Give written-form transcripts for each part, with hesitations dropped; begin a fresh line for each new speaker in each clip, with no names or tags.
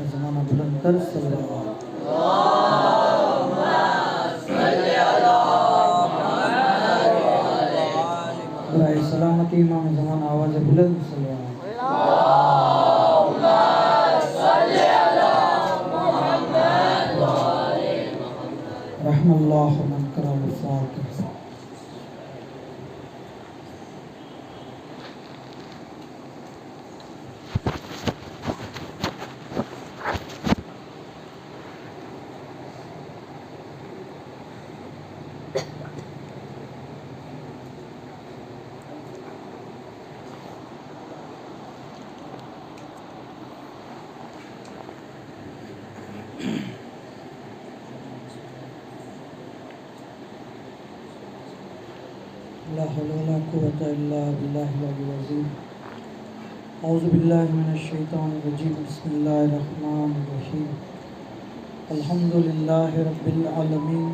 ज़माना बुलंद कर सलामती इमाम ज़माना आवाज़ बुलंद रहमल्लाहु मन करम फातिहा। ला हौला वला कुव्वता इल्ला बिल्लाहिल अलिय्यिल अज़ीम। औज़ु बिल्लाहि मिनश शैतानिर रजीम। बिस्मिल्लाहिर रहमानिर रहीम। अल्हम्दुलिल्लाहि रब्बिल आलमीन।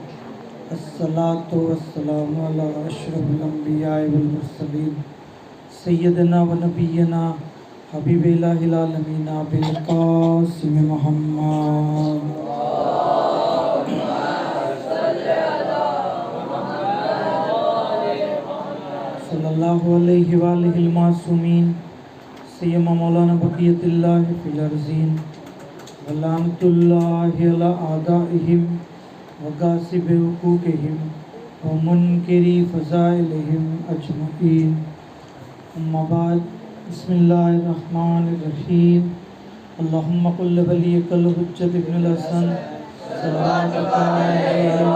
अस्सलातु वस्सलामु अला अशरफिल अंबिया'i वल मुरसलीन सय्यदना व नबिय्यना हबीबिल आलमीन अबिल कासिम मुहम्मद सल्लल्लाहु अलैहि वालिहिल मासूमीन सय्यमा मौलाना बक़ियतुल्लाह फिल अर्ज़ीन व लानतुल्लाहि अला आदाइहिम व गासिबि हुकूकिहिम व मुनकिरी फ़ज़ाइलिहिम अजमईन। अम्मा बाद। बिस्मिल्लाहिर रहमानिर रहीम। अल्लाहुम्मा कुल वलियकल हुज्जत इब्नुल हसन सल्लल्लाहु अलैहि व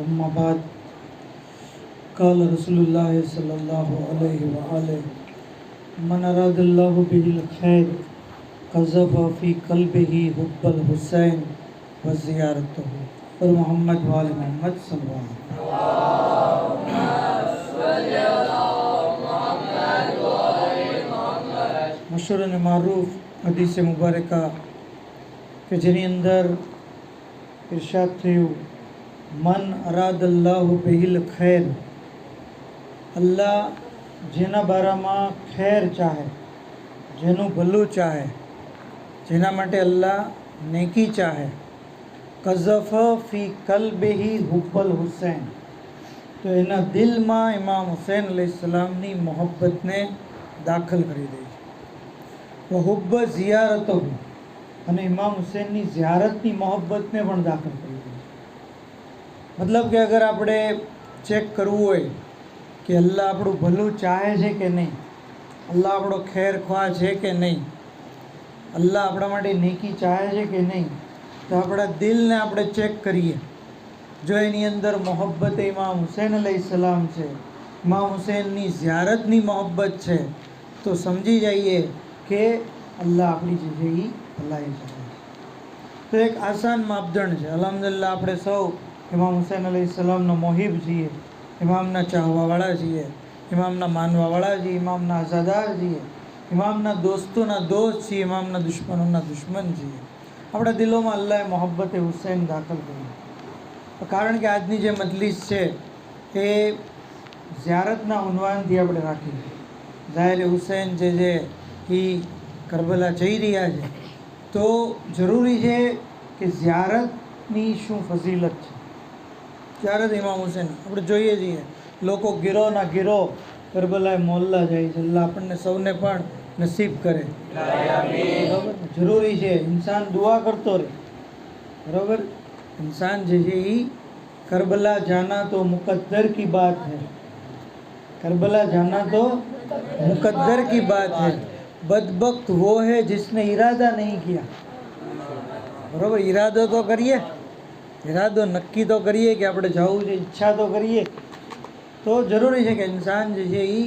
अम्मा बाद। क़ाल रसूलुल्लाह सल्लल्लाहु अलैहि व आलिहि मन अरादल्लाहु बिहिल खैर क़ज़फ़ फ़ी क़ल्बिही हुब्बल हुसैन व ज़ियारतहु और मोहम्मद व आले मोहम्मद सल्लल्लाहु मशहूर અને મારૂફ હદીસ મુબારકા કે જેની અંદર ઇરશાદ થયું મન અરાદલ્લાહુ બિહિલ ખૈર, અલ્લાહ જેના બારામાં ખૈર ચાહે, જેનું ભલું ચાહે, જેના માટે અલ્લાહ નેકી ચાહે, કઝફ ફી કલ્બિહી હુબ્બલ હુસૈન, તો એના દિલમાં ઇમામ હુસૈન અલૈહિસ્સલામની મોહબ્બતને દાખલ કરી દે છે। હુબ્બ ઝિયારતહુ, અને ઇમામ હુસૈનની ઝિયારતની મોહબ્બતને પણ દાખલ કરી દે છે। મતલબ કે અગર આપણે ચેક કરવું હોય કે અલ્લાહ આપણું ભલું ચાહે છે કે નહીં, અલ્લાહ આપણો ખેર ખ્વાહ છે કે નહીં, અલ્લાહ આપણા માટે નેકી ચાહે છે કે નહીં, તો આપણા દિલને આપણે ચેક કરીએ। જો એની અંદર મોહબ્બત ઇમામ હુસૈન અલૈહિસ્સલામ છે, ઇમામ હુસૈનની ઝિયારતની મોહબ્બત છે, તો સમજી જઈએ કે અલ્લાહ આપણી જે છે એ ભલાઈ ચાહે છે। તો એક આસાન માપદંડ છે। અલ્હમ્દુલિલ્લાહ આપણે સૌ ઇમામ હુસૈન અલૈહિસ્સલામના મોહિબ છીએ, ઇમામના ચાહવાવાળા છીએ, ઇમામના માનવાવાળા છીએ, ઇમામના આઝાદાર છીએ, ઇમામના દોસ્તોના દોસ્ત છીએ, ઇમામના દુશ્મનોના દુશ્મન છીએ। આપણા દિલોમાં અલ્લાહે મોહબ્બત હુસૈન દાખલ કરી। કારણ કે આજની જે મજલિસ છે એ ઝિયારતના ઉન્વાનથી આપણે રાખી છે। ઝાહિર હુસૈન જે છે એ કરબલા જઈ રહ્યા છે, તો જરૂરી છે કે ઝિયારતની શું ફઝીલત છે। ઝિયારત ઇમામ હુસૈન આપણે જોઈએ છીએ, લોકો ગીરોના ગીરો કરબલાએ મોહલ્લા જાય છે। અલ્લાહ આપણને સૌને પણ નસીબ કરે। બરાબર, જરૂરી છે ઇન્સાન દુઆ કરતો રહે। બરાબર, इंसान જે છે એ करबला जाना तो मुकद्दर की बात है, करबला जाना तो मुकद्दर की बात है, बदबख्त वो है जिसने इरादा नहीं किया। बराबर, ઈરાદો તો કરીએ, ઈરાદો નક્કી તો કરીએ કે આપણે જવું છે, ઈચ્છા તો કરીએ, તો જરૂરી છે કે ઇન્સાન જે છે એ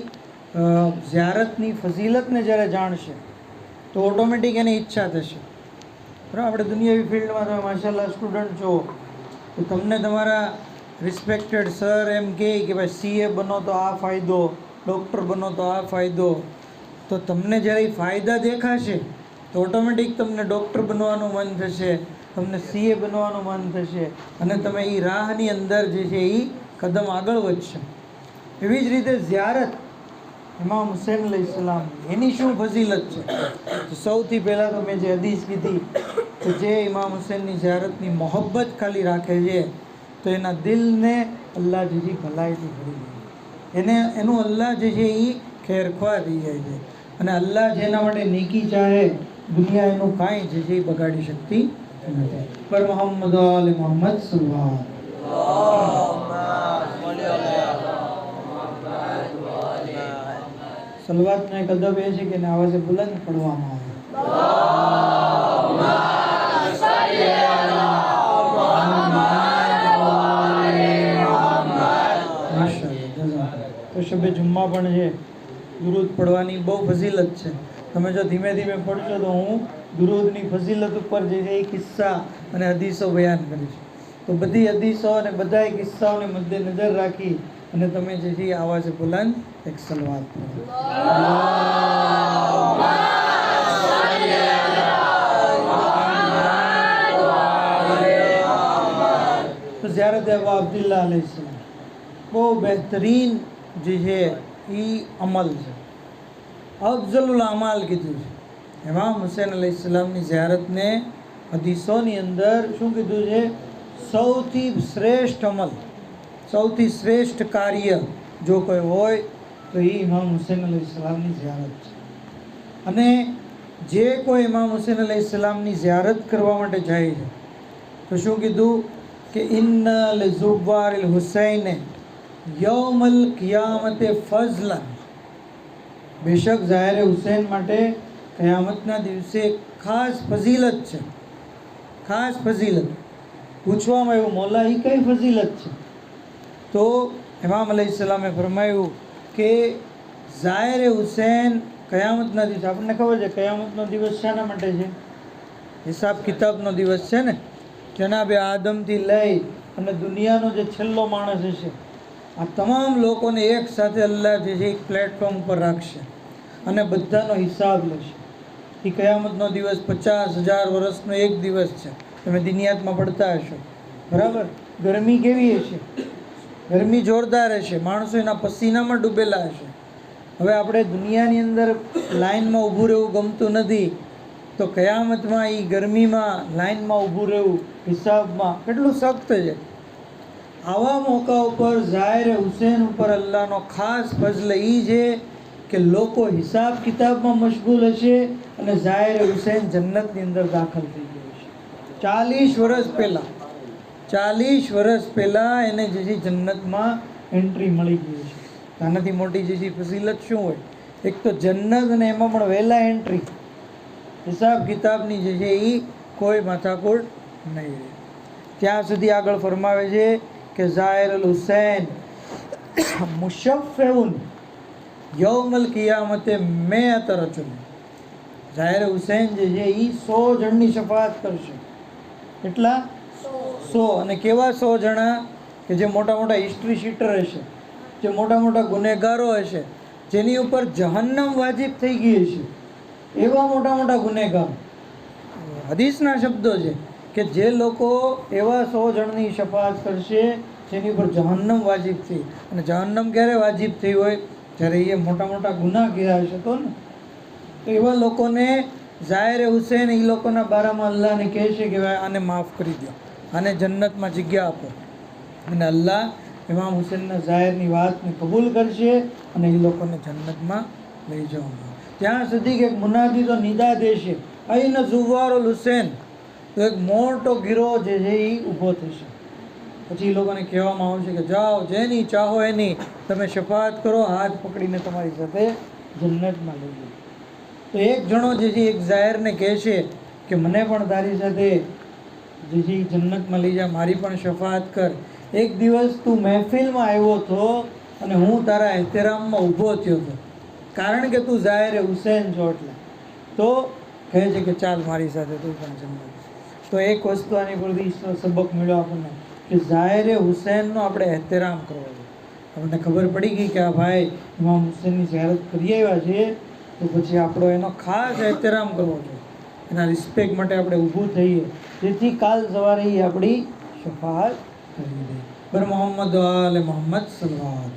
ઝિયારતની ફઝીલતને જ્યારે જાણશે તો ઓટોમેટિક એની ઈચ્છા થશે. બરાબર, આપણે દુનિયાવી ફિલ્ડમાં તમે માશાલ્લાહ સ્ટુડન્ટ છો, તો તમને તમારા રિસ્પેક્ટેડ સર એમ કહે કે ભાઈ CA બનો તો આ ફાયદો, ડૉક્ટર બનો તો આ ફાયદો, તો તમને જ્યારે એ ફાયદા દેખાશે તો ઓટોમેટિક તમને ડૉક્ટર બનવાનું મન થશે, તમને CA બનવાનું મન થશે, અને તમે એ રાહની અંદર જે છે એ કદમ આગળ વધશે. એવી જ રીતે ઝિયારત ઇમામ હુસૈન અલૈહિસ્સલામ, એની શું ફઝીલત છે? તો સૌથી પહેલાં તો મેં જે હદીસ કીધી કે જે ઇમામ હુસૈનની ઝિયારતની મોહબ્બત ખાલી રાખે છે તો એના દિલને અલ્લાહ જે છે ભલાઈથી ભરી દે, એને એનું અલ્લાહ જે છે એ ખેરખવા થઈ જાય છે. અને અલ્લાહ જેના માટે નીકી ચાહે દુનિયા એનું કાંઈ જે છે એ બગાડી શકતી નથી. પર મોહમ્મદ આલે મોહમ્મદ સલ્લલ્લાહુ સલવાતનો એક અદબ એ છે કે એને આવાજે બુલંદ પડવામાં આવે. તો શબે જુમ્મા પણ છે, દુરૂદ પડવાની બહુ ફઝીલત છે. તમે જો ધીમે ધીમે પડશો તો હું દુરૂદની ફઝીલત ઉપર જે છે એ કિસ્સા અને હદીસો બયાન કરીશ. તો બધી હદીસો અને બધાય કિસ્સાઓને મદ્દેનજર રાખી અને તમે જે છે આવાજે બુલંદ એક સલવાત પઢો. તો ઝિયારત અબુ અબ્દુલ્લાહ અલૈહિસ્સલામ બહુ બહેતરીન જે છે એ અમલ છે, અફઝલુલ અમાલ કીધું છે. ઇમામ હુસૈન અલૈહિસ્સલામની ઝિયારતને હદીસોની અંદર શું કીધું છે? સૌથી શ્રેષ્ઠ અમલ, સૌથી શ્રેષ્ઠ કાર્ય જો કોઈ હોય તો એ ઇમામ હુસૈન અલૈહિસ્સલામની ઝિયારત છે. અને જે કોઈ ઇમામ હુસૈન અલૈહિસ્સલામની ઝિયારત કરવા માટે જાય છે તો શું કીધું કે ઇન્ના લિઝુવારિલ હુસૈન યૌમલ કિયામતે ફઝલન, બેશક ઝાહિર હુસૈન માટે કયામતના દિવસે ખાસ ફઝીલત છે, ખાસ ફઝીલત. પૂછવામાં આવ્યું મોલા એ કઈ ફઝીલત છે? તો ઇમામ અલૈહિસ્સલામે ફરમાયું કે ઝાહિર હુસૈન કયામતના દિવસે, આપણને ખબર છે કયામતનો દિવસ શાના માટે છે? હિસાબ કિતાબનો દિવસ છે ને. જનાબે આદમથી લઈ અને દુનિયાનો જે છેલ્લો માણસ હશે, આ તમામ લોકોને એક સાથે અલ્લાહ જે છે એક પ્લેટફોર્મ પર રાખશે અને બધાનો હિસાબ લેશે. એ કયામતનો દિવસ 50,000 વર્ષનો એક દિવસ છે. તમે દિનિયાતમાં પડતા હશો, બરાબર? ગરમી કેવી હશે? ગરમી જોરદાર હશે, માણસો એના પસીનામાં ડૂબેલા હશે. હવે આપણે દુનિયાની અંદર લાઇનમાં ઊભું રહેવું ગમતું નથી, તો કયામતમાં એ ગરમીમાં લાઇનમાં ઊભું રહેવું હિસાબમાં કેટલું સખ્ત છે. આવા મોકા ઉપર ઝાહિર હુસૈન ઉપર અલ્લાહનો ખાસ ફઝલ એ છે કે લોકો હિસાબ કિતાબમાં મશગુલ હશે અને ઝાહિર હુસૈન જન્નતની અંદર દાખલ થઈ ગયો છે. 40 વર્ષ પહેલાં, 40 વર્ષ પહેલાં એને જે છે જન્નતમાં એન્ટ્રી મળી ગઈ છે. આનાથી મોટી જે છે ફઝીલત શું હોય? એક તો જન્નત અને એમાં પણ વહેલા એન્ટ્રી, હિસાબ કિતાબની જે છે એ કોઈ માથાકૂટ નહીં રહે. ત્યાં સુધી આગળ ફરમાવે છે કે ઝાહિર અલ હુસૈન મુશફ્ફિઉન યૌમલ કિયામતે મેઅત રજુલ, ઝાહિર હુસૈન જે છે એ 100 જણની શફાત કરશે. એટલા 100. અને કેવા 100 જણા? કે જે મોટા મોટા હિસ્ટ્રી શીટર હશે, જે મોટા મોટા ગુનેગારો હશે, જેની ઉપર જહન્નમ વાજિબ થઈ ગઈ હશે, એવા મોટા મોટા ગુનેગાર. હદીસના શબ્દો છે કે જે લોકો એવા 100 જણની શફાત કરશે જેની ઉપર જહન્નમ વાજિબ થઈ. અને જહન્નમ ક્યારે વાજિબ થઈ હોય? જ્યારે એ મોટા મોટા ગુનાહ કર્યા હશે તો ને. તો એવા લોકોને ઝાહિર હુસૈન એ લોકોના બારામાં અલ્લાહને કહેશે કે ભાઈ આને માફ કરી દો, આને જન્નતમાં જગ્યા આપો. અને અલ્લાહ ઇમામ હુસૈનના ઝાહિરની વાતને કબૂલ કરશે અને એ લોકોને જન્નતમાં લઈ જવામાં. ત્યાં સુધી કે મુનાદી તો નિદા દેશે, અહીં ઝુવારુલ હુસૈન, તો એક મોટો ગીરો જે છે એ ઊભો થશે. પછી એ લોકોને કહેવામાં આવશે કે જાઓ, જેની ચાહો એની તમે શફાત કરો, હાથ પકડીને તમારી સાથે જન્નતમાં લઈ જાઓ. તો એક જણો જે છે એક ઝાહિરને કહેશે કે મને પણ તારી સાથે જે છે જન્નતમાં લઈ જા, મારી પણ શફાત કર. એક દિવસ તું મહેફિલમાં આવ્યો હતો અને હું તારા એહતરામમાં ઊભો થયો હતો, કારણ કે તું ઝાહિર હુસૈન છો. એટલે તો કહે છે કે ચાલ મારી સાથે તું પણ જમવા. તો એક વસ્તુ આની પરથી સબક મળ્યો આપણને કે ઝાહિરે હુસૈનનો આપણે એહતરામ કરવો જોઈએ. આપણને ખબર પડી ગઈ કે આ ભાઈ ઇમામ હુસૈનની ઝિયારત કરી આવ્યા છે, તો પછી આપણો એનો ખાસ એહતરામ કરવો જોઈએ. એના રિસ્પેક્ટ માટે આપણે ઊભું થઈએ, જેથી કાલ સવારે એ આપણી શફાત કરી દે. બર મોહમ્મદ આલે મોહમ્મદ સલ્લલ્લાહુ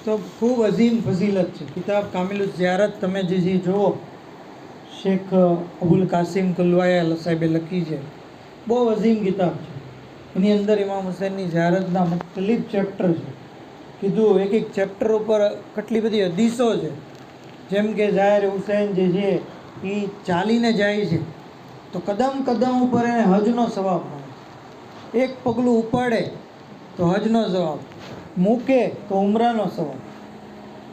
તો ખૂબ અઝીમ ફઝીલત છે. કિતાબ કામિલુસ ઝિયારત તમે જે જુઓ, શેખ અબુલ કાસિમ કુલવાયા સાહેબે લખી છે, બહુ અઝીમ કિતાબ છે. એની અંદર ઇમામ હુસૈનની ઝિયારતના મુખ્તલિફ ચેપ્ટર છે. કીધું એક એક ચેપ્ટર ઉપર કેટલી બધી હદીસો છે. જેમ કે ઝાહિર હુસૈન જે છે એ ચાલીને જાય છે તો કદમ કદમ ઉપર એને હજનો સવાબ મળે. એક પગલું ઉપાડે તો હજનો સવાબ, મૂકે તો ઉમરાનો સવાબ.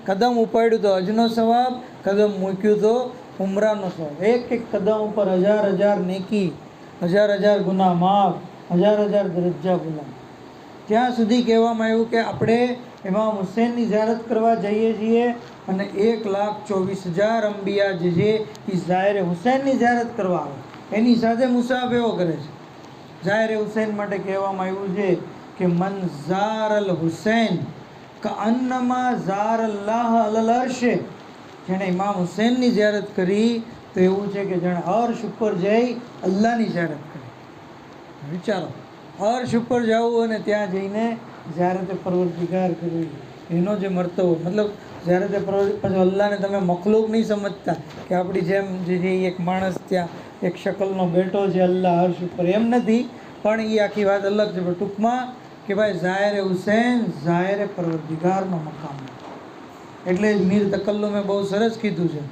કદમ ઉપાડ્યું તો હજનો સવાબ, કદમ મૂક્યું તો ઉમરાનો સવાબ. એક એક કદમ ઉપર હજાર હજાર નેકી, હજાર હજાર ગુનાહ માફ, હજાર હજાર દરજ્જા ગુલામ. ત્યાં સુધી કહેવામાં આવ્યું કે આપણે ઇમામ હુસૈનની ઝિયારત કરવા જઈએ છીએ અને 1,24,000 અંબિયા જે છે એ ઝાહિર હુસૈનની ઝિયારત કરવા આવે, એની સાથે મુસાફેઓ કરે છે. ઝાહિર હુસૈન માટે કહેવામાં આવ્યું છે કે મન ઝાર અલ હુસૈન કઅન્નમા ઝાર અલ્લાહ અલલ અર્શે. જેણે ઇમામ હુસૈનની ઝિયારત કરી તો એવું છે કે જેણે અર્શ ઉપર જઈ અલ્લાહની ઝિયારત કરી. વિચારો, અર્શ ઉપર જવું અને ત્યાં જઈને ઝિયારતે પરવરદિગાર કરવી, એનો જે મરતબો, મતલબ ઝિયારતે પરવરદિગાર, અલ્લાહને તમે મખલૂક નહીં સમજતા કે આપણી જેમ જે એક માણસ ત્યાં એક શકલનો બેઠો છે અલ્લાહ અર્શ ઉપર, એમ નથી. પણ એ આખી વાત અલગ છે. પણ ટૂંકમાં કે ભાઈ ઝાહિર હુસૈન ઝાહિર પરવરદિગારનો મકામ. એટલે જ મીર તકલ્લુમે બહુ સરસ કીધું છે.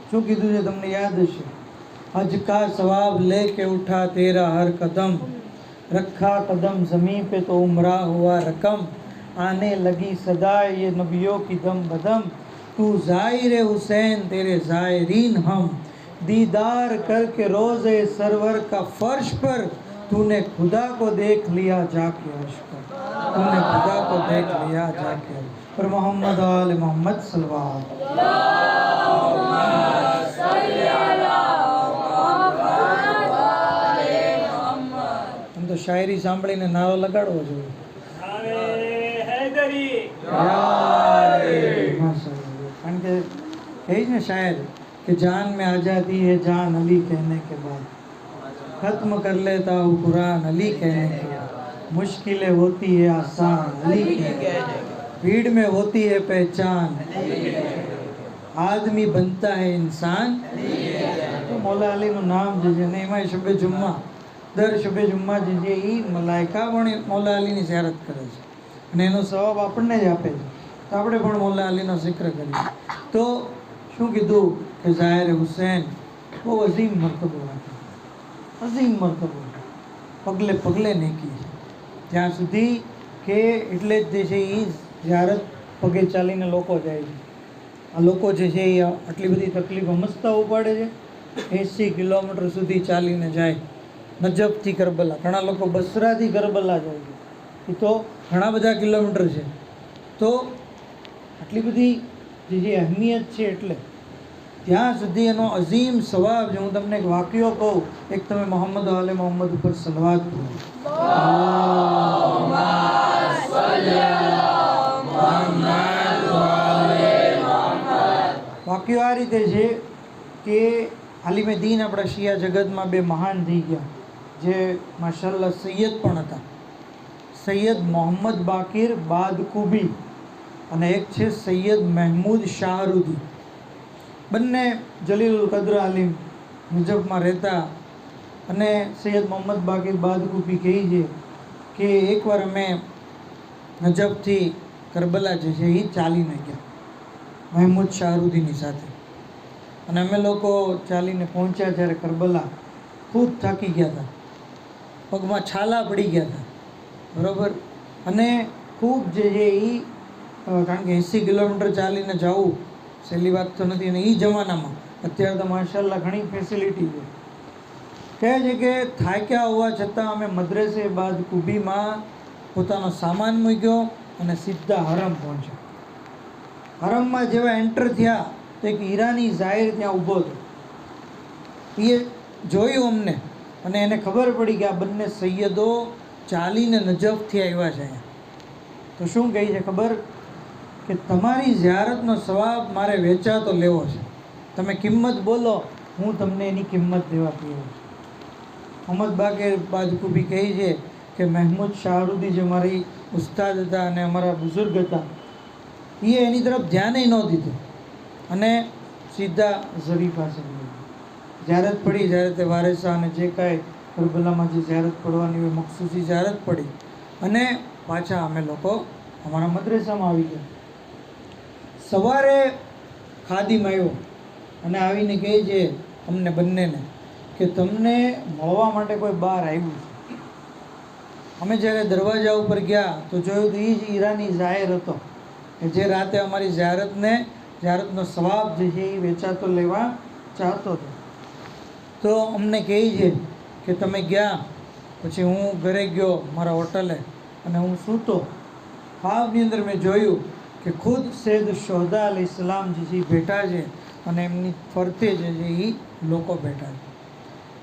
શું કીધું છે તમને યાદ હશે? હજ કા સવાબ લે કે ઉઠા તેરા હર કદમ, रखा कदम ज़मीं पे तो उमरा हुआ रकम, आने लगी सदाए ये नबियों की दम बदम, तू ज़ाहिर हुसैन तेरे ज़ाहिरीन हम, दीदार करके रोज़े सरवर का फर्श पर, तूने खुदा को देख लिया जाके अर्श पर, तूने खुदा को देख लिया जाके अर्श पर. मोहम्मद आले मोहम्मद सल्लल्लाहु તો શાયરી સાંભળીને નારો લગાડવો જોઈએ. કારણ કે કહે ને શાયર કે જાન મેં આઝાદી है जान अली कहने के बाद, खत्म कर लेता हूँ कुरान अली कहने के बाद, मुश्किलें होती है आसान अली कहने, भीड़ में होती है पहचान, आदमी बनता है इंसान. તો મૌલા અલીનું નામ જે છે ને એમાં શબે જુમ્મા, દર શબે જુમ્મા જે છે એ મલાઈકા પણ મૌલા અલીની ઝિયારત કરે છે અને એનો સવાબ આપણને જ આપે છે. તો આપણે પણ મૌલા અલીનો જિક્ર કરીએ. તો શું કીધું કે ઝાહિર હુસૈન બહુ અઝીમ મરતબો રાખે, અઝીમ મરતબો, પગલે પગલે નેકી છે. જ્યાં સુધી કે એટલે જ જે છે એ ઝિયારત પગે ચાલીને લોકો જાય છે. આ લોકો જે છે એ આટલી બધી તકલીફ સમજતા ઉપાડે છે. 80 કિલોમીટર સુધી ચાલીને જાય નજફથી કરબલા. ઘણા લોકો બસરાથી કરબલા જાય છે, એ તો ઘણા બધા કિલોમીટર છે. તો આટલી બધી જે અહેમિયત છે, એટલે ત્યાં સુધી એનો અઝીમ સવાબ છે. હું તમને એક વાક્યો કહું, એક તમે મોહમ્મદ આલે મોહમ્મદ ઉપર સલવાત કરો. વાક્યો આ રીતે છે કે આલિમે દીન આપણા શિયા જગતમાં બે મહાન થઈ ગયા, જે માશાલ્લાહ સૈયદ પણ હતા. સૈયદ મોહમ્મદ બાકીર બાદકુબી અને એક છે સૈયદ મહેમૂદ શાહરુદી. બંને જલીલુલ કદ્ર આલિમ મુજબમાં રહેતા. અને સૈયદ મોહમ્મદ બાકીર બાદકુબી કહે છે કે એકવાર અમે નજફથી કરબલા જે છે એ ચાલીને ગયા મહેમૂદ શાહરુદીની સાથે. અને અમે લોકો ચાલીને પહોંચ્યા જ્યારે કરબલા, ખૂબ થાકી ગયા હતા, પગમાં છાલા પડી ગયા હતા, બરાબર. અને ખૂબ જે છે એ કારણ કે 80 કિલોમીટર ચાલીને જવું સહેલી વાત તો નથી. અને એ જમાનામાં અત્યારે તો માશાલ્લાહ ઘણી ફેસિલિટી છે. કહે છે કે થાક્યા હોવા છતાં અમે મદ્રસે બાદ કુબીમાં પોતાનો સામાન મૂક્યો અને સીધા હરમ પહોંચ્યા. હરમમાં જેવા એન્ટર થયા તો એક ઈરાની ઝાહિર ત્યાં ઊભો હતો. એ જોયું અમને અને એને ખબર પડી કે આ બંને સૈયદો ચાલીને નજફથી આવ્યા છે અહીંયા. તો શું કહે છે ખબર? કે તમારી ઝિયારતનો સવાબ મારે વેચાતો લેવો છે. તમે કિંમત બોલો, હું તમને એની કિંમત દેવા તૈયાર છું. મોહમ્મદ બાકર બાજકુબી કહે છે કે મહેમૂદ શાહરુદી જે મારી ઉસ્તાદ હતા અને અમારા બુઝુર્ગ હતા, એ એની તરફ ધ્યાને ન દીધું અને સીધા ઝરી પાસે ઝિયારત પડી. જ્યારે તે વારેસા અને જે કાંઈ કરબલામાં જે ઝિયારત પડવાની હોય મખસૂસી ઝિયારત પડી અને પાછા અમે લોકો અમારા મદ્રેસામાં આવી ગયા. સવારે ખાદિમ આવ્યો અને આવીને કહે છે અમને બંનેને કે તમને મળવા માટે કોઈ બહાર આવ્યું છે. અમે જ્યારે દરવાજા ઉપર ગયા તો જોયું તો એ જ ઈરાની ઝાહિર હતો કે જે રાતે અમારી ઝિયારતનો સવાબ જે છે એ વેચાતો લેવા ચાહતો હતો. તો અમને કહે છે કે તમે ગયા. પછી હું ઘરે ગયો મારા હોટલે અને હું સૂતો. ખ્વાબની અંદર મેં જોયું કે ખુદ સૈયદ શોહદા અલૈહિસ્સલામ જે છે એ બેઠા છે અને એમની ફરતે જે છે એ લોકો બેઠા છે.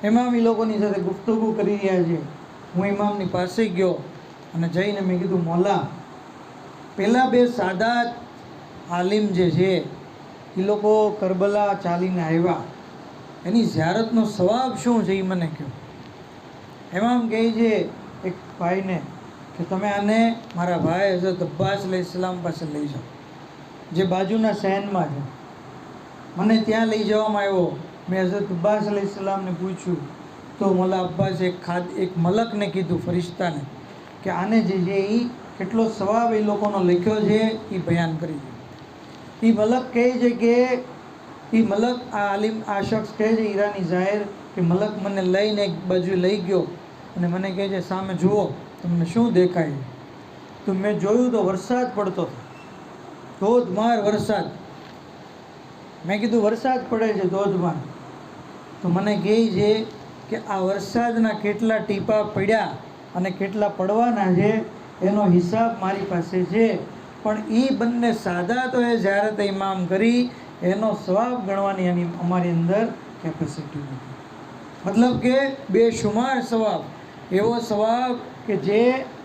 ઇમામ એ લોકોની સાથે ગુફ્તગુ કરી રહ્યા છે. હું ઇમામની પાસે ગયો અને જઈને મેં કીધું, મોલા, પહેલાં બે સાદાત આલિમ જે છે એ લોકો કરબલા ચાલીને આવ્યા, એની ઝિયારતનો સવાબ શું છે એ મને કહો. ઇમામ કહે છે એક ભાઈને કે તમે આને મારા ભાઈ હઝરત અબ્બાસ અલૈહિસ્સલામ પાસે લઈ જાઓ, જે બાજુના શહેરમાં છે. મને ત્યાં લઈ જવામાં આવ્યો. મેં હઝરત અબ્બાસ અલૈહિસ્સલામને પૂછ્યું તો મોલા અબ્બાસે એક મલકને કીધું, ફરિશ્તાને, કે આને જે છે એ કેટલો સવાબ એ લોકોનો લખ્યો છે એ બયાન કરી દે. એ મલક કહે છે કે એ મલક આ આલિમ આ શખ્સ કહે છે ઈરાની ઝાહિર કે મલક મને લઈને એક બાજુ લઈ ગયો અને મને કહે છે સામે જુઓ તમને શું દેખાય. તો મેં જોયું તો વરસાદ પડતો હતો, ધોધમાર વરસાદ. મેં કીધું વરસાદ પડે છે ધોધમાર. તો મને કહે છે કે આ વરસાદના કેટલા ટીપા પડ્યા અને કેટલા પડવાના છે એનો હિસાબ મારી પાસે છે, પણ એ બંને સાદાતોએ ઝિયારત ઇમામ કરી એનો સવાબ ગણવાની એની અમારી અંદર કેપેસિટી નથી. મતલબ કે બેશુમાર સવાબ, એવો સવાબ કે જે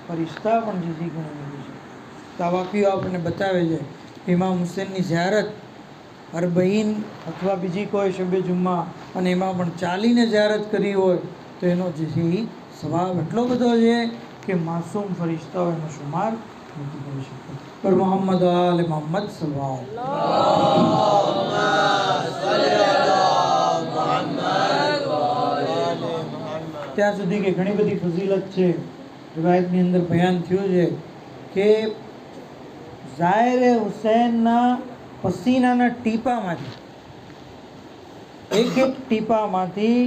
ફરિશ્તા પણ જે ગણી નથી છે. તો આ વાક્યો આપણને બતાવે છે કે ઇમામ હુસૈનની ઝિયારત અરબઈન અથવા બીજી કોઈ શબે જુમ્મા અને એમાં પણ ચાલીને ઝિયારત કરી હોય તો એનો જે છે એ સવાબ એટલો બધો છે કે માસૂમ ફરિશ્તાઓ એનો શુમાર નથી કરી શકતા. પર મોહમ્મદ આલે મોહમ્મદ સલ્લલ્લાહુ ત્યાં સુધી કે ઘણી બધી ફઝીલત છે. રિવાયતની અંદર બયાન થયું છે કે ઝાહિર હુસૈનના પસીનાના ટીપામાંથી એક ટીપામાંથી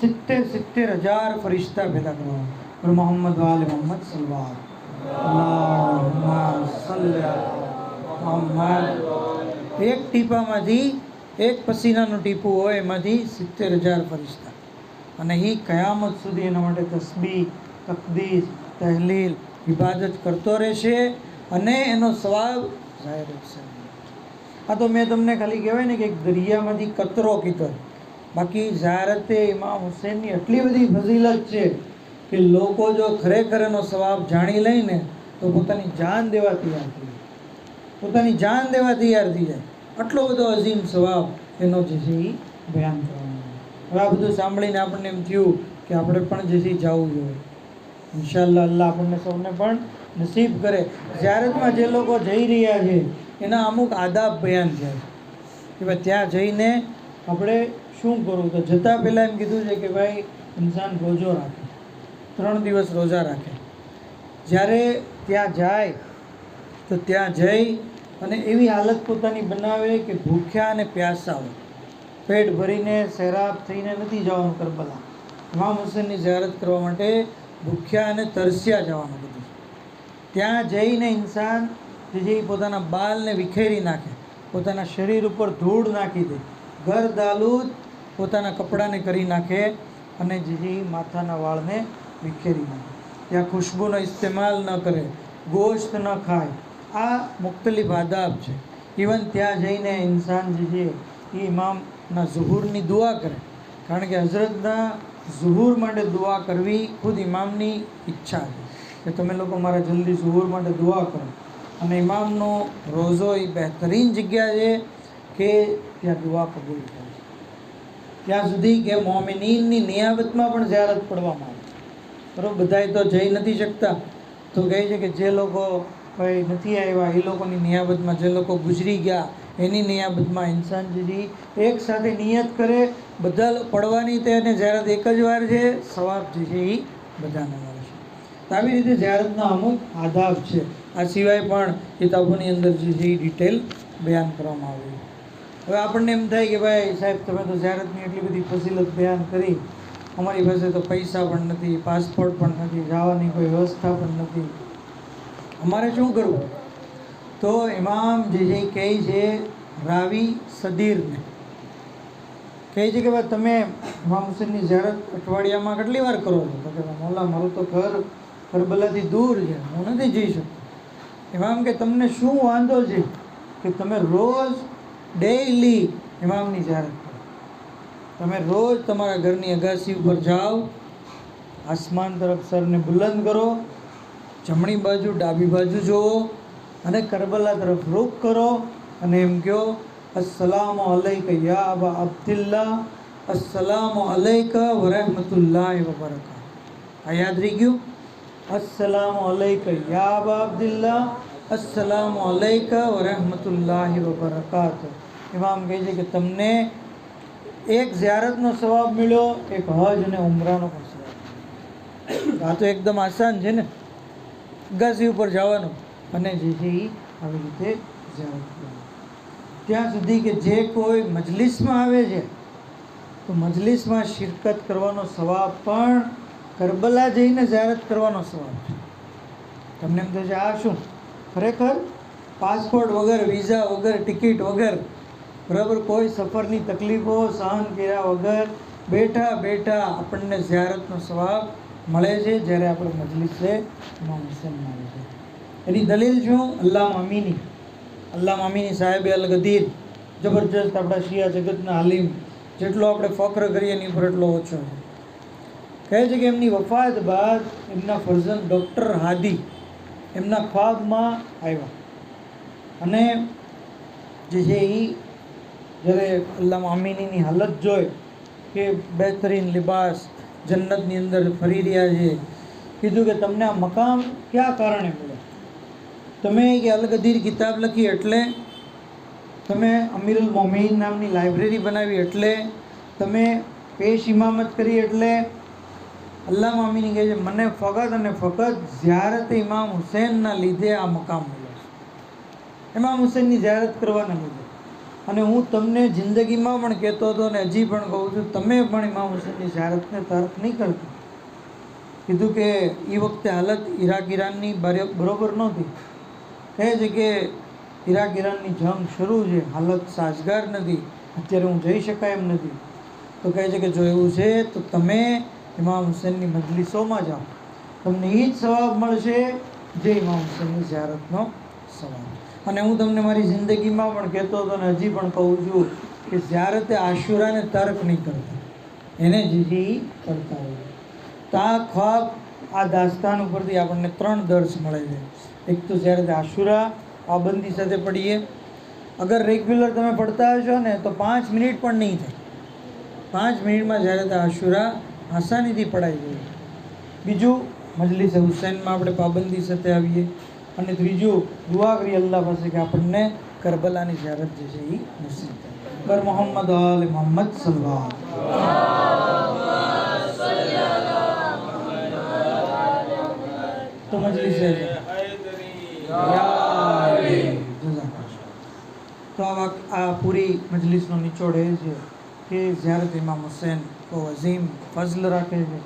70,000 ફરિશ્તા પેદા કરવામાં. પર મોહમ્મદ આલે મોહમ્મદ સલ્લલ્લાહુ એક ટીપામાંથી એક પસીનાનું ટીપું હોય એમાંથી 70,000 ફરિશ્તા. અને એ કયામત સુધી એના માટે તસ્બીહ, તકદીસ, તહલીલ, ઇબાદત કરતો રહેશે અને એનો સવાબ ઝાહિર હશે. આ તો મેં તમને ખાલી કહેવાય ને કે એક દરિયામાંથી કતરો કીધો. બાકી ઝિયારતે ઇમામ હુસૈનની એટલી બધી ફઝીલત છે કે લોકો જો ખરેખર એનો સવાબ જાણી લઈને તો પોતાની જાન દેવા તૈયાર થઈ જાય, પોતાની જાન દેવા તૈયાર થઈ જાય. આટલો બધો અઝીમ સવાબ એનો જે છે એ બયાન કરવાનો. હવે આ બધું સાંભળીને આપણને એમ થયું કે આપણે પણ જે છે જવું જોઈએ. ઇન્શાઅલ્લાહ અલ્લાહ આપણને સૌને પણ નસીબ કરે. ઝિયારતમાં જે લોકો જઈ રહ્યા છે એના અમુક આદાબ બયાન થયા છે કે ભાઈ ત્યાં જઈને આપણે શું કરવું. તો જતાં પહેલાં એમ કીધું છે કે ભાઈ ઇન્સાન રોજો રાખે, 3 દિવસ રોજા રાખે. જ્યારે ત્યાં જાય તો ત્યાં જઈ અને એવી હાલત પોતાની બનાવે કે ભૂખ્યા અને પ્યાસા હોય, પેટ ભરીને સૈરાબ થઈને નથી જવાનું કરબલા. ઇમામ હુસૈનની ઝિયારત કરવા માટે ભૂખ્યા અને તરસ્યા જવાનું બધું. ત્યાં જઈને ઇન્સાન જે છે એ પોતાના બાલને વિખેરી નાખે, પોતાના શરીર ઉપર ધૂળ નાખી દે, ગર્દ આલુદ પોતાના કપડાને કરી નાખે અને જે છે એ માથાના વાળને વિખેરી નાખે. ત્યાં ખુશ્બુનો ઇસ્તેમાલ ન કરે, ગોશ્ત ન ખાય, આ મુખ્તલિફ આદાબ છે. ઇવન ત્યાં જઈને ઇન્સાન જે છે એ ઇમામના ઝુહુરની દુઆ કરે, કારણ કે હઝરતના ઝુહુર માટે દુઆ કરવી ખુદ ઇમામની ઈચ્છા છે કે તમે લોકો મારા જલ્દી ઝુહુર માટે દુઆ કરો. અને ઇમામનો રોઝો એ બહેતરીન જગ્યા છે કે ત્યાં દુઆ કબૂલ થાય. ત્યાં સુધી કે મોમિનીનની નિયાબતમાં પણ ઝિયારત પડવામાં આવે. બરાબર, બધાય તો જઈ નથી શકતા, તો કહે છે કે જે લોકો ભાઈ નથી આવ્યા એ લોકોની નિયાબતમાં, જે લોકો ગુજરી ગયા એની નિયાબતમાં ઇન્સાન જે એક સાથે નિયત કરે, બધા પડવાની તે અને ઝિયારત એક જ વાર છે, સવાબ જે છે એ બધાને મળે છે. તો આવી રીતે ઝિયારતના અમુક આદાબ છે. આ સિવાય પણ કિતાબોની અંદર જે છે એ ડિટેલ બયાન કરવામાં આવી. હવે આપણને એમ થાય કે ભાઈ સાહેબ તમે તો ઝિયારતની એટલી બધી ફઝીલત બયાન કરી, અમારી પાસે તો પૈસા પણ નથી, પાસપોર્ટ પણ નથી, જવાની કોઈ વ્યવસ્થા પણ નથી, અમારે શું કરવું? તો ઇમામ જે છે કહે છે રાવી સદીરને કહે છે કે ભાઈ તમે ઇમામ હુસેનની ઝિયારત અઠવાડિયામાં કેટલી વાર કરો છો? તો કે મોલા મારું તો ઘર કરબલાથી દૂર છે, હું નથી જઈ શકતો. ઇમામ કે તમને શું વાંધો છે કે તમે રોજ ડેઈલી ઇમામની ઝિયારત કરો? તમે રોજ તમારા ઘરની અગાસી ઉપર જાઓ, આસમાન તરફ સરને બુલંદ કરો, જમણી બાજુ ડાબી બાજુ જુઓ અને કરબલા તરફ રૂખ કરો અને એમ કહો અસ્સલામુ અલૈકા યા અબા અબ્દિલ્લા, અસ્સલામુ અલૈકા વ રહેમતુલ્લાહિ વ બરકાતુહુ. આ યાદ રહી ગયું? અસ્સલામુ અલૈકા યા અબા અબ્દિલ્લા, અસ્સલામુ અલૈકા વ રહેમતુલ્લાહિ વ બરકાતુહુ. ઇમામ કહે છે કે તમને એક ઝિયારતનો સવાબ મળ્યો, એક હજ અને ઉમરાનો પણ સવાબ. આ તો એકદમ આસાન છે ને, અગાસી ઉપર જવાનું અને જે છે એ આવી રીતે ઝિયારત કરવાની. ત્યાં સુધી કે જે કોઈ મજલિસમાં આવે છે તો મજલિસમાં શિરકત કરવાનો સવાબ પણ કરબલા જઈને ઝિયારત કરવાનો સવાબ છે. તમને એમ થશે આ શું, ખરેખર પાસપોર્ટ વગર, વિઝા વગર, ટિકિટ વગર, બરાબર, કોઈ સફરની તકલીફો સહન કર્યા વગર બેઠા બેઠા આપણને ઝિયારતનો સવાબ મળે છે જ્યારે આપણે મજલિસે ઇમામ હુસેનમાં આવે છે. એની દલીલ શું? અલ્લામા અમીની, અલ્લામા અમીની સાહેબે અલ ગદીર, જબરજસ્ત આપણા શિયા જગતના આલિમ, જેટલો આપણે ફક્ર કરીએ એની ઉપર એટલો ઓછો છે. કહે છે કે એમની વફાત બાદ એમના ફરઝંદ ડૉક્ટર હાદી એમના ખ્વાબમાં આવ્યા અને જે છે એ જ્યારે અલ્લામા અમીનીની હાલત જોઈ કે બહેતરીન લિબાસ, જન્નતની અંદર ફરી રહ્યા છે, કીધું કે તમને આ મકામ કયા કારણે મળ્યો? તમે કે અલ ગદીર કિતાબ લખી એટલે, તમે અમીરુલ મોમિન નામની લાઇબ્રેરી બનાવી એટલે, તમે પેશ ઇમામત કરી એટલે? અલ્લામા અમીની કહે છે મને ફકત અને ફકત ઝિયારત ઇમામ હુસૈનના લીધે આ મકામ મળ્યો છે, ઇમામ હુસૈનની ઝિયારત કરવાના લીધે. અને હું તમને જિંદગીમાં પણ કહેતો હતો અને હજી પણ કહું છું, તમે પણ ઇમામ હુસૈનની ઝિયારતને તર્ક નહીં કરતા. કીધું કે એ વખતે હાલત ઈરાક ઈરાનની બરોબર નહોતી. કહે છે કે ઈરાક ઈરાનની જંગ શરૂ છે, હાલત સાજગાર નથી, અત્યારે હું જઈ શકાય એમ નથી. તો કહે છે કે જો એવું છે તો તમે ઇમામ હુસૈનની મજલિસોમાં જાઓ, તમને એ જ સવાબ મળશે જે ઇમામ હુસૈનની ઝિયારતનો સવાબ. અને હું તમને મારી જિંદગીમાં પણ કહેતો હતો અને હજી પણ કહું છું કે ઝિયારતે આશુરાને તર્ક નહીં કરતા, એને જે છે એ કરતા હોય. તો આ ખ્વાબ, આ દાસ્તાન ઉપરથી આપણને 3 દર્શ મળે છે. એક તો ઝિયારતે આશુરા પાબંદી સાથે પડીએ. અગર રેગ્યુલર તમે પડતા હશો ને તો 5 મિનિટ પણ નહીં થાય, 5 મિનિટમાં ઝિયારતે આશુરા આસાનીથી પડાઈ જાય. બીજું, મજલિસે હુસૈનમાં આપણે પાબંદી સાથે આવીએ. અને ત્રીજું, દુઆ કરીએ અલ્લાહ પાસે કે આપણને કરબલાની ઝિયારત જે છે એ નસીબ થાય. બર મોહમ્મદ આલે મોહમ્મદ સલ્લલ્લાહુ તો મજલિસે તો આ પૂરી મજલિસનો નિચોડ એ છે કે ઝિયારત ઇમામ હુસૈન બહુ અઝીમ ફઝલ રાખે છે,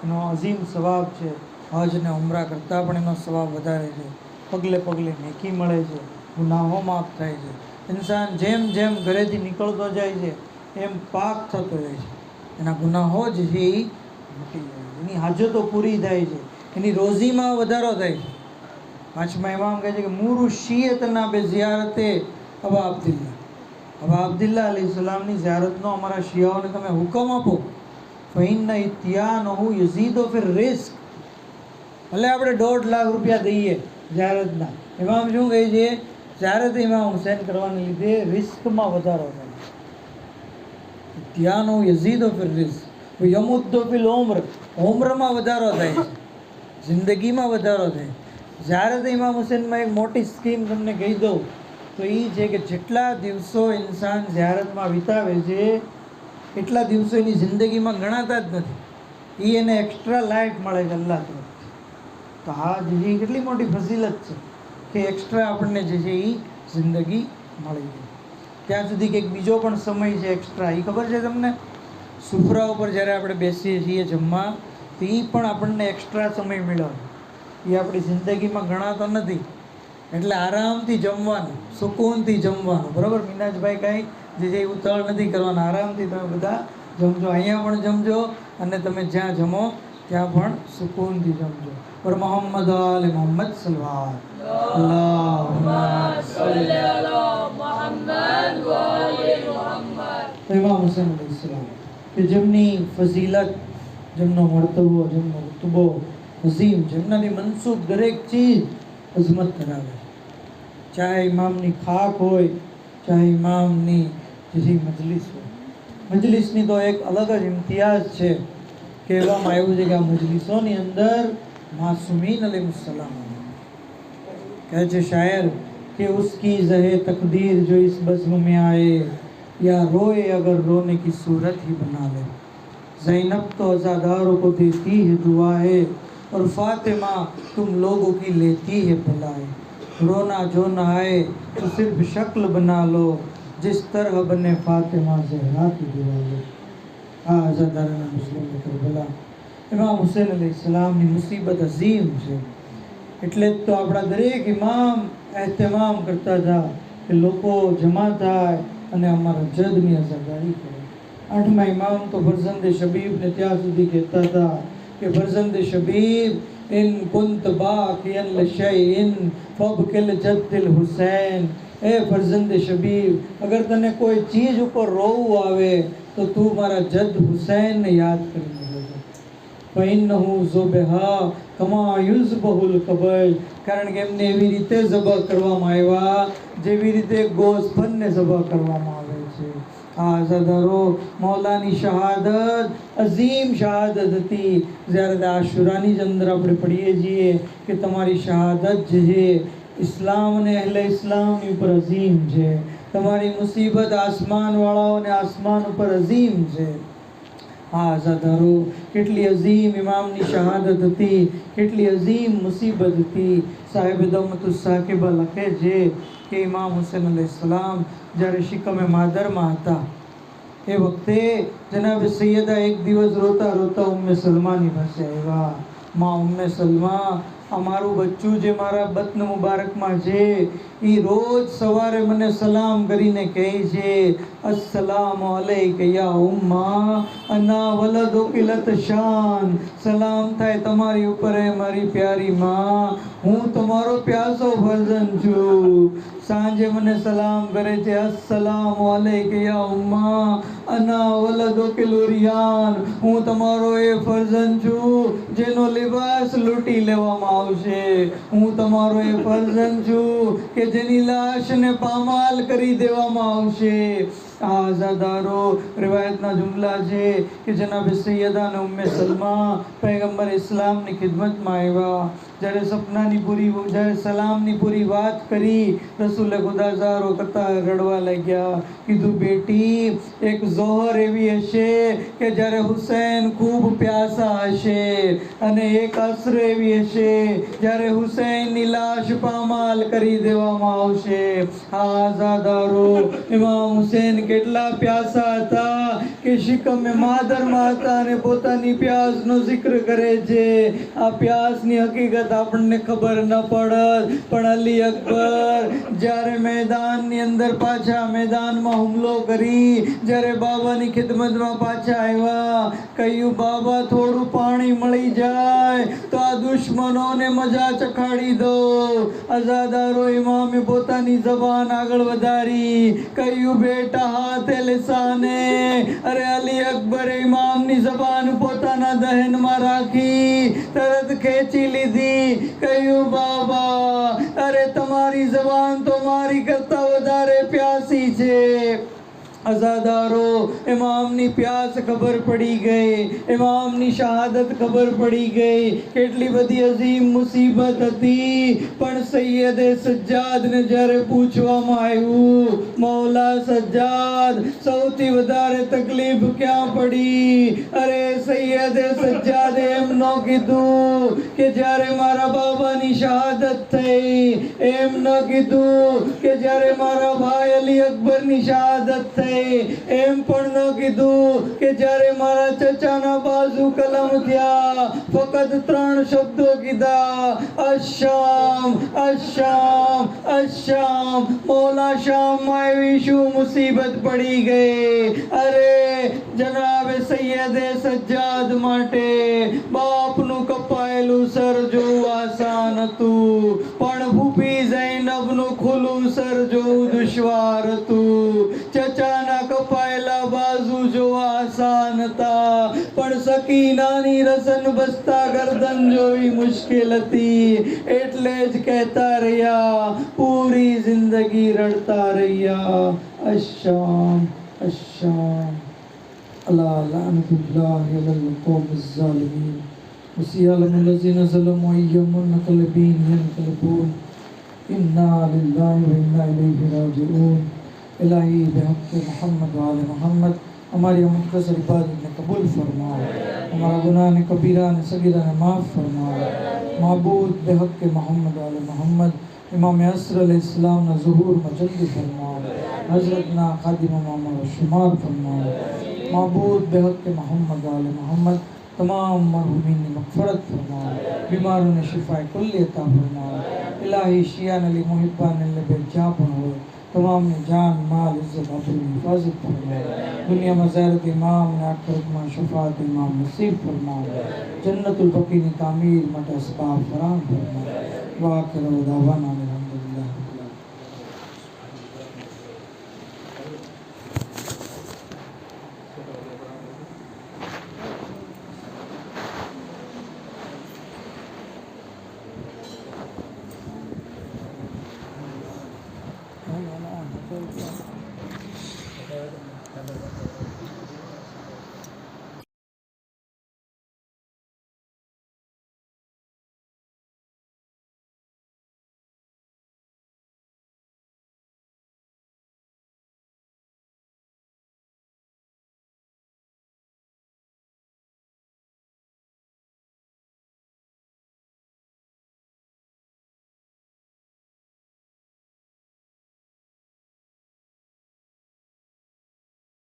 એનો અઝીમ સવાબ છે. હજ અને ઉમરા કરતાં પણ એનો સવાબ વધારે છે. પગલે પગલે નેકી મળે છે, ગુનાહો માફ થાય છે. ઇન્સાન જેમ જેમ ઘરેથી નીકળતો જાય છે એમ પાક થતો જાય છે, એના ગુનાહો જ છે એ મટી જાય છે, એની હાજતો પૂરી થાય છે, એની રોજીમાં વધારો થાય છે. પાંચમા ઇમામ કહે છે કે મૂરુ શિયતના બે ઝિયારતે અબા અબ્દુલ્લા, અબા અબ્દુલ્લા અલૈહિસ્સલામની ઝિયારતનો અમારા શિયાઓને તમે હુકમ આપો. ફઇન્ન ઇત્યાનહુ યઝીદુ ફિર રિઝ્ક, ભલે આપણે 1.5 લાખ રૂપિયા દઈએ ઝિયારતના, ઇમામ શું કહે છે? ઝિયારત ઇમામ હુસૈન કરવાને લીધે રિસ્કમાં વધારો થાય. ઇત્યાનહુ યઝીદુ ફિર રિઝ્ક યમુદ્દુ ફિલ ઉમ્ર, ઉમ્રમાં વધારો થાય છે, જિંદગીમાં વધારો થાય. ઝિયારત ઇમામ હુસૈનમાં એક મોટી સ્કીમ તમને કહી દઉં તો એ છે કે જેટલા દિવસો ઇન્સાન ઝિયારતમાં વિતાવે છે એટલા દિવસો એની જિંદગીમાં ગણાતા જ નથી. એ એને એક્સ્ટ્રા લાઈફ મળે છે અલ્લાહ તરફથી. તો આ જે કેટલી મોટી ફઝીલત છે કે એક્સ્ટ્રા આપણને જે છે એ જિંદગી મળી જાય. ત્યાં સુધી કે એક બીજો પણ સમય છે એક્સ્ટ્રા, એ ખબર છે તમને? સુફરા ઉપર જ્યારે આપણે બેસીએ છીએ જમવા, તો એ પણ આપણને એક્સ્ટ્રા સમય મળ્યો, એ આપણી જિંદગીમાં ગણાતો નથી. એટલે આરામથી જમવાનું, સુકૂનથી જમવાનું, બરાબર મિનાજભાઈ? કાંઈ જે છે એ ઉતાવળ નથી કરવાના, આરામથી તમે બધા જમજો. અહીંયા પણ જમજો અને તમે જ્યાં જમો ત્યાં પણ સુકૂનથી જમજો. પર મોહમ્મદ આલે મોહમ્મદ સલ્લલ્લાહુ ઇમામ હુસૈન અલૈહિસ્સલામ કે જેમની ફઝીલત, જેમનો મર્તબો, જેમનો રુતબો અઝીમ, જેમનાથી મનસૂબ દરેક ચીજ અઝમત ધરાવે, ચાહે ઇમામની ખાક હોય, ચાહે ઇમામની જે મજલિસ હોય. મજલિસની તો એક અલગ જ ઇમ્તિયાઝ છે. કહેવામાં આવ્યું છે કે આ મજલિસોની અંદર માસૂમીન અલૈહિસ્સલામ કહે છે શાયર કે ઉસકી ज़हे तकदीर जो इस बज़्म में आए या रोए अगर रोने की सूरत ही बना ले. ज़ैनब तो अज़ादारों को देती है दुआएं और फातिमा तुम लोगों की लेती है भलाएं. रोना जो न आए तो सिर्फ शक्ल बना लो जिस तरह बने फातिमा ज़हरा की दुआएं. આ અઝાદારના મુસ્લિમ કરબલા ઇમામ હુસૈન અલૈહિસ્સલામની મુસીબત અઝીમ છે. એટલે જ તો આપણા દરેક ઇમામ એહતમામ કરતા હતા કે લોકો જમા થાય અને અમારા જદની અઝાદારી કરે. 8મા ઇમામ તો ફરઝંદે શબીબને ત્યાં સુધી કહેતા હતા કે ફરઝંદે શબીબ ઇન કુંત બાકિયન લશૈઇન ફબકિલ જદ્દિલ હુસૈન. એ ફરઝંદે શબીબ, અગર તને કોઈ ચીજ ઉપર રોવું આવે તો તું મારા જદ હુસૈનને યાદ કરીને રોજો. ફઇન્નહુ ઝુબહા કમા યુઝબહુલ કબશ, કારણ કે એમને એવી રીતે ઝબહ કરવામાં આવ્યા જેવી રીતે ગોસ્ફનને ઝબહ કરવામાં આવે છે. આ અઝાદારો મૌલાની શહાદત અઝીમ શહાદત હતી. જ્યારે આશુરાની જ અંદર આપણે પઢીએ છીએ કે તમારી શહાદત જે છે ઇસ્લામ અને અહેલે ઇસ્લામની ઉપર અઝીમ છે, તમારી મુસીબત આસમાનવાળાઓને આસમાન ઉપર અઝીમ છે. આ અઝાદારો કેટલી અઝીમ ઇમામની શહાદત હતી, કેટલી અઝીમ મુસીબત હતી. સાહેબ દમતુસ સાકિબા લખે છે કે ઇમામ હુસૈન અલૈહિસ્સલામ જ્યારે શિકમે માદરમાં હતા એ વખતે જનાબ સૈયદા એક દિવસ રોતા રોતા ઉમ્મે સલમાની પાસે આવ્યા. માં ઉમ્મે સલમા, અમારું બચ્ચું જે મારા બત્ન મુબારકમાં છે એ રોજ સવારે મને સલામ કરીને કહે છે અસ્સલામુ અલૈકા યા ઉમ્મા અના વલદુકી લતશાન. સલામ થાય તમારી ઉપર હે મારી પ્યારી માં, હું તમારો પ્યાસો ફરજંદ છું. સાંજે મને સલામ કરે છે અસ્સલામુ અલૈકા યા ઉમ્મા અના વલદુકી લુરિયાન. હું તમારો એ ફરજંદ છું જેનો લિબાસ લૂંટી લેવામાં આવશે. હું તમારો એ ફરજંદ છું કે જેની લાશને પામાલ કરી દેવામાં આવશે. આ અઝાદારો રિવાયતના જુમલા છે કે જનાબ સૈયદા અને ઉમ્મે સલમા પૈગંબર ઇસ્લામની ખિદમતમાં આવ્યા. જ્યારે સપનાની પૂરી, જ્યારે સલામની પૂરી વાત કરી, રસૂલ ખુદા ઝારો કરતા રડવા લાગ્યા. કીધું બેટી, એક ઝોહર એવી હશે કે જ્યારે હુસૈન ખૂબ પ્યાસા હશે, અને એક અસ્ર એવી હશે જ્યારે હુસૈનની લાશ પામાલ કરી દેવામાં આવશે. આ આઝાદારો ઇમામ હુસૈન કેટલા પ્યાસા હતા કે કે શિકમે માધરમાં હતા અને પોતાની પ્યાસનો જિક્ર કરે છે. આ પ્યાસની હકીકત આપણને ખબર ન પડત, પણ અલી અકબર જ્યારે મેદાનની અંદર પાછા મેદાનમાં હુમલો કરી, જ્યારે બાબાની ખિદમતમાં પાછા આવ્યા, કહ્યું બાબા થોડું પાણી મળી જાય તો આ દુશ્મનોને મજા ચખાડી દો. અઝાદારો ઇમામે પોતાની જબાન આગળ વધારી, કહ્યું બેટા હાથે લિસાને. અરે અલી અકબરે ઇમામની જબાન પોતાના દહેનમાં રાખી, તરત ખેંચી લીધી. કહ્યું બાબા અરે તમારી જબાન તો મારી કરતા વધારે પ્યાસી છે. અઝાદારો ઇમામની પ્યાસ ખબર પડી ગઈ, ઇમામની શહાદત ખબર પડી ગઈ. કેટલી બધી અઝીમ મુસીબત હતી, પણ સૈયદે સજ્જાદને જ્યારે પૂછવામાં આવ્યું, મૌલા સજ્જાદ સૌથી વધારે તકલીફ ક્યાં પડી? અરે સૈયદે સજ્જાદે એમ ન કીધું કે જ્યારે મારા બાબાની શહાદત થઈ, એમ ન કીધું કે જ્યારે મારા ભાઈ અલી અકબરની શહાદત થઈ, એમ પણ ન કીધું કે જ્યારે મારા ચચાના બાજુ કલમ થયા. ફક્ત 3 શબ્દો કીધા, અશામ અશામ અશામ. મૌલા શામમાં એવી શું મુસીબત પડી ગઈ? અરે જનાબે સૈયદે સજ્જાદ માટે બાપનું કપાયેલું સર જોવું આસાન હતું, પણ ભૂપી ઝૈનબનું ખુલ્લું સર જોવું દુશ્વાર હતું. ચચાના કપાયેલા બાજુ જોવા આસાન હતા, પણ સકીનાની રસન બસતા ગરદન જોવી મુશ્કેલ હતી. એટલે જ કહેતા રહ્યા, પૂરી જિંદગી રડતા રહ્યા, અશામ અશામ. અલા લઅનતુલ્લાહિ અલલ કૌમિઝ ઝાલિમીન વસિયલમુલ લઝીના ઝલમુ અય્યમુન નકલબીન યનકલબૂન. इन्ना लिल्लाहि व इन्ना इलैहि राजिऊन. इलाही बेहक़ मोहम्मद व आले मोहम्मद हमारी मुख्तसर इबादत में कबूल फरमाओ, हमारा गुनाह ने कबीरा ने सगीरा ने माफ़ फरमाओ. माबूद बेहक़ मोहम्मद व आले मोहम्मद इमाम असर अलैहिस्सलाम ना ज़ुहूर में जल्दी फरमाओ, हज़रत ना खादिम मामा शुमार फरमाओ. माबूद बेहक़ मोहम्मद व आले मोहम्मद तमाम मरहूमीन ने मग़फ़रत फरमाओ, बीमारों ने शिफ़ाए कुल्ली अता फरमाओ. इलाही शियान अली मुहिब्बान अल्लाह बेजा पण हो, तमाम ने जान माल इज्जत आबरू हिफाजत फरमाओ. दुनिया में ज़ियारत इमाम ने आखिरत में शफ़ाअत इमाम नसीब फरमाओ. जन्नतुल बकी ने तामीर मट असबाब फराम फरमाओ. व आखिर दावाना अल्हम्दुलिल्लाह. Thank you.